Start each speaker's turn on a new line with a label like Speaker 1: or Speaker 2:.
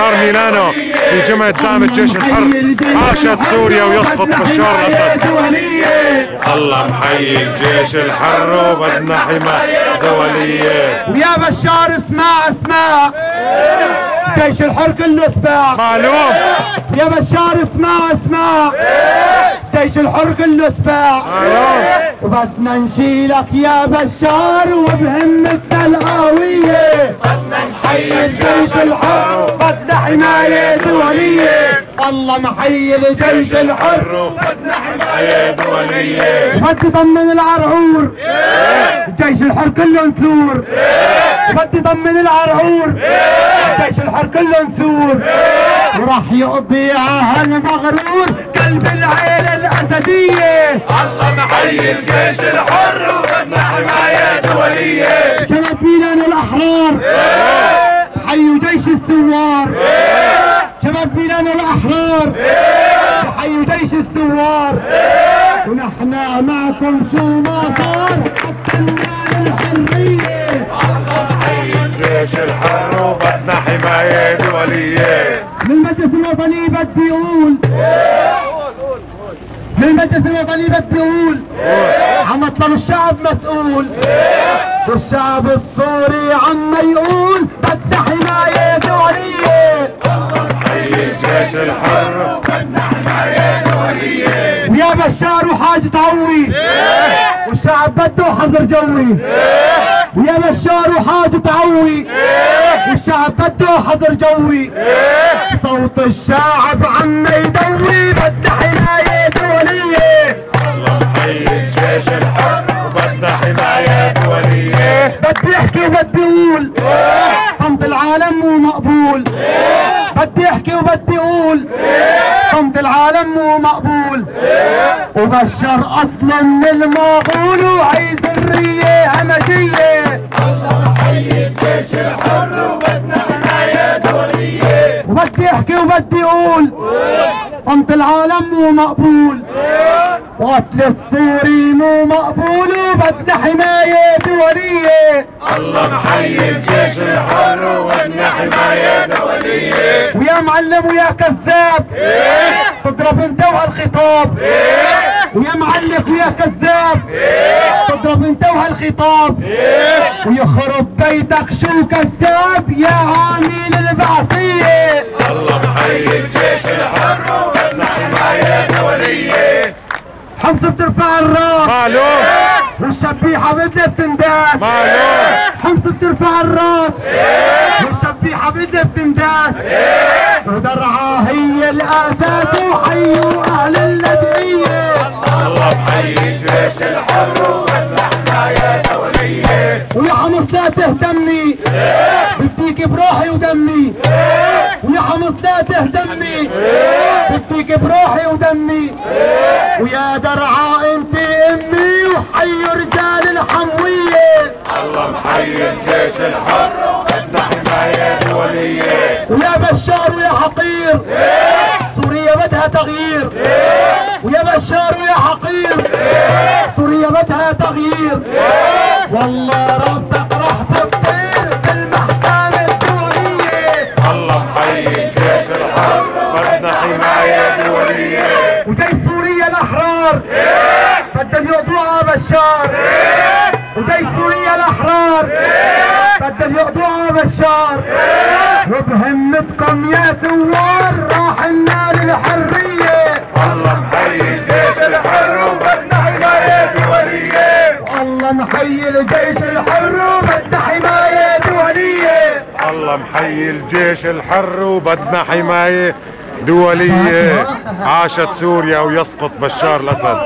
Speaker 1: قرار ميلانو في جمعة دعم الجيش الحر، عاشت سوريا ويسقط بشار الأسد. الله محيي الجيش الحر وبدنا حماية دولية.
Speaker 2: ويا بشار اسمع الجيش الحر كله سباع.
Speaker 1: معلوم.
Speaker 2: يا بشار اسمع الجيش الحر كله سباع.
Speaker 1: معلوم.
Speaker 2: وبدنا نشيلك يا بشار وبهمتنا القوية.
Speaker 1: بدنا نحيي
Speaker 2: الجيش الحر بدنا حماية دولية. الله محيي الجيش الحر
Speaker 1: بدنا حماية دولية.
Speaker 2: بدي ضمن العرعور الجيش الحر كله نسور. بدي ضمن العرعور الجيش الحر كله نسور. وراح يقضي على المغرور قلب العيلة الأسدية.
Speaker 1: الله محيي الجيش الحر وبدنا حماية دولية.
Speaker 2: شباب ميلان الأحرار حيوا جيش الثوار. شباب ميلان الأحرار حيوا جيش الثوار. ونحن معكم شو ما صار حتى ننال الحرية.
Speaker 1: الله محيي الجيش الحر وبدنا حماية دولية.
Speaker 2: للمجلس الوطني بدي اقول للمجلس الوطني بدي اقول عم يطلب الشعب مسؤول. والشعب السوري عم يقول بدنا حماية دولية.
Speaker 1: الله محيي الجيش الحر وبدنا حماية دولية.
Speaker 2: ويا بشار وحاج تعوي والشعب بده حظر جوي. ويا بشار وحاج تعوي والشعب بده حظر جوي. صوت الشعب عم يدوي بدنا حماية دولية.
Speaker 1: الله محيي الجيش الحر وبدنا حماية دولية.
Speaker 2: بدي احكي وبدي اقول صمت العالم مو مقبول. بدي احكي وبدي اقول صمت العالم مو مقبول. وبشر اصلا من المغول وعايز الرية همجية.
Speaker 1: الله محيي الجيش الحر وبدنا حماية دولية.
Speaker 2: وبدي احكي وبدي اقول صمت العالم مو مقبول. وقتل السوري مو مقبول وبدنا حماية دولية.
Speaker 1: الله محيي الجيش الحر وبدنا حماية دولية.
Speaker 2: ويا معلم ويا كذاب تضرب انت وهالخطاب. ويا معلق ويا كذاب تضرب انت وهالخطاب. ويخرب بيتك شو كذاب يا عامل البعثية.
Speaker 1: الله محيي الجيش الحر وبدنا حماية دولية.
Speaker 2: حمص بترفع الراس
Speaker 1: معلوم.
Speaker 2: والشبيحة بدها بتنداس.
Speaker 1: معلوم.
Speaker 2: حمص بترفع الراس والشبيحة بدها بتنداس. ودرعا هي الأساس وحيوا أهل اللدعية.
Speaker 1: الله محيي الجيش الحر وبدنا حماية دولية.
Speaker 2: ويا حمص لا تهتمني بديك بروحي ودمي. ويا حمص لا تهتمني بديك بروحي ودمي. ويا درعا انت امي وحيوا رجال الحموية.
Speaker 1: الله محيي الجيش الحر وبدنا حماية دولية.
Speaker 2: ويا بشار ويا حقير سوريا بدها تغيير. ويا بشار ويا حقير سوريا بدها تغيير. والله ربك راح تطير بالمحكمة الدولية.
Speaker 1: الله محيي الجيش الحر بدنا حماية دولية.
Speaker 2: وجيش سوريا الأحرار بدهم يقضوها بشار. وجيش سوريا الأحرار بدهم يقضوها بشار. وبهمتكم يا ثوار راح ننال الحرية.
Speaker 1: الله محيي الجيش الحر وبدنا حماية دولية.
Speaker 2: الله محيي الجيش الحر وبدنا حماية دولية.
Speaker 1: الله محيي الجيش الحر وبدنا حماية دولية. عاشت سوريا ويسقط بشار الأسد.